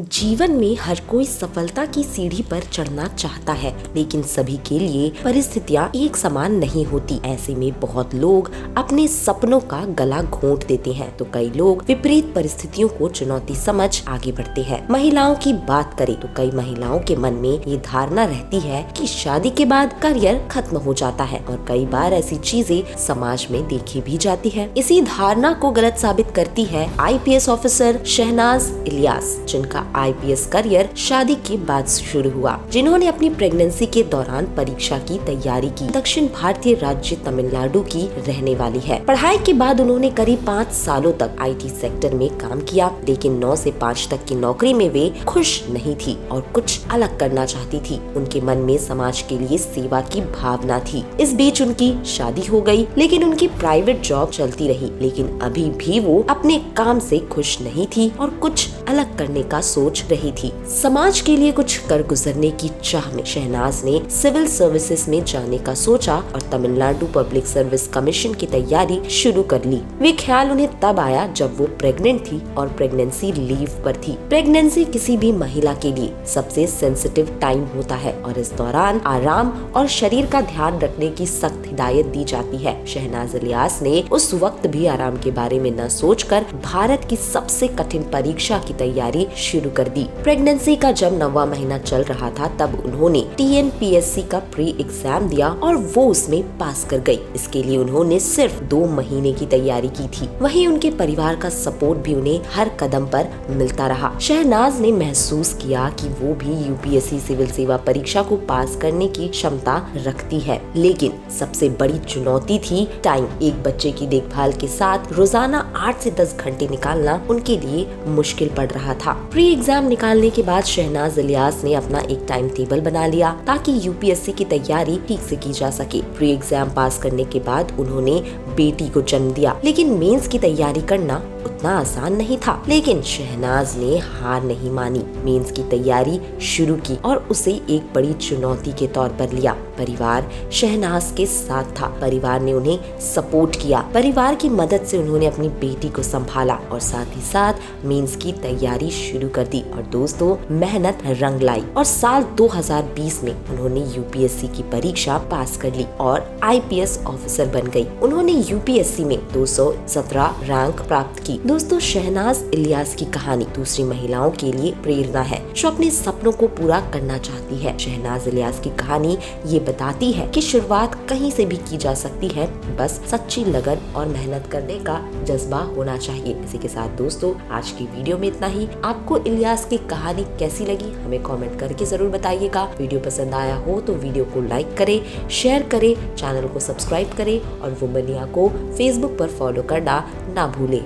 जीवन में हर कोई सफलता की सीढ़ी पर चढ़ना चाहता है, लेकिन सभी के लिए परिस्थितियां एक समान नहीं होती। ऐसे में बहुत लोग अपने सपनों का गला घोंट देते हैं, तो कई लोग विपरीत परिस्थितियों को चुनौती समझ आगे बढ़ते हैं। महिलाओं की बात करें तो कई महिलाओं के मन में ये धारणा रहती है कि शादी के बाद करियर खत्म हो जाता है, और कई बार ऐसी चीजें समाज में देखी भी जाती है। इसी धारणा को गलत साबित करती है IPS ऑफिसर शहनाज इलियास, जिनका IPS करियर शादी के बाद शुरू हुआ, जिन्होंने अपनी प्रेगनेंसी के दौरान परीक्षा की तैयारी की। दक्षिण भारतीय राज्य तमिलनाडु की रहने वाली है। पढ़ाई के बाद उन्होंने करीब 5 सालों तक IT सेक्टर में काम किया, लेकिन 9 से 5 तक की नौकरी में वे खुश नहीं थी और कुछ अलग करना चाहती थी। उनके मन में समाज के लिए सेवा की भावना थी। इस बीच उनकी शादी हो गई, लेकिन उनकी प्राइवेट जॉब चलती रही। लेकिन अभी भी वो अपने काम से खुश नहीं थी और कुछ अलग करने का सोच रही थी। समाज के लिए कुछ कर गुजरने की चाह में शहनाज ने सिविल सर्विसेज में जाने का सोचा और तमिलनाडु पब्लिक सर्विस कमीशन की तैयारी शुरू कर ली। वे ख्याल उन्हें तब आया जब वो प्रेग्नेंट थी और प्रेगनेंसी लीव पर थी। प्रेगनेंसी किसी भी महिला के लिए सबसे सेंसिटिव टाइम होता है और इस दौरान आराम और शरीर का ध्यान रखने की सख्त हिदायत दी जाती है। शहनाज इलियास ने उस वक्त भी आराम के बारे में न सोचकर भारत की सबसे कठिन परीक्षा की तैयारी शुरू कर दी। प्रेगनेंसी का जब 9वां महीना चल रहा था, तब उन्होंने TNPSC का प्री एग्जाम दिया और वो उसमें पास कर गई। इसके लिए उन्होंने सिर्फ 2 महीने की तैयारी की थी। वहीं उनके परिवार का सपोर्ट भी उन्हें हर कदम पर मिलता रहा। शहनाज ने महसूस किया कि वो भी UPSC सिविल सेवा परीक्षा को पास करने की क्षमता रखती है, लेकिन सबसे बड़ी चुनौती थी टाइम। एक बच्चे की देखभाल के साथ रोजाना 8 से 10 घंटे निकालना उनके लिए मुश्किल पड़ रहा था। प्री एग्जाम निकालने के बाद शहनाज इलियास ने अपना एक टाइम टेबल बना लिया ताकि UPSC की तैयारी ठीक से की जा सके। प्री एग्जाम पास करने के बाद उन्होंने बेटी को जन्म दिया, लेकिन मेंस की तैयारी करना उतना आसान नहीं था। लेकिन शहनाज ने हार नहीं मानी, मेंस की तैयारी शुरू की और उसे एक बड़ी चुनौती के तौर पर लिया। परिवार शहनाज के साथ था, परिवार ने उन्हें सपोर्ट किया। परिवार की मदद से उन्होंने अपनी बेटी को संभाला और साथ ही साथ मेंस की तैयारी शुरू कर दी। और दोस्तों, मेहनत रंग लाई और साल 2020 में उन्होंने UPSC की परीक्षा पास कर ली और IPS ऑफिसर बन गई। उन्होंने UPSC में 217 रैंक प्राप्त की। दोस्तों, शहनाज इलियास की कहानी दूसरी महिलाओं के लिए प्रेरणा है जो अपने सपनों को पूरा करना चाहती है। शहनाज इलियास की कहानी ये बताती है कि शुरुआत कहीं से भी की जा सकती है, बस सच्ची लगन और मेहनत करने का जज्बा होना चाहिए। इसी के साथ दोस्तों, आज की वीडियो में इतना ही। आपको इलियास की कहानी कैसी लगी हमें कमेंट करके जरूर बताइएगा। वीडियो पसंद आया हो तो वीडियो को लाइक करें, शेयर करें, चैनल को सब्सक्राइब करें और वुमनिया को Facebook पर फॉलो करना ना भूलें।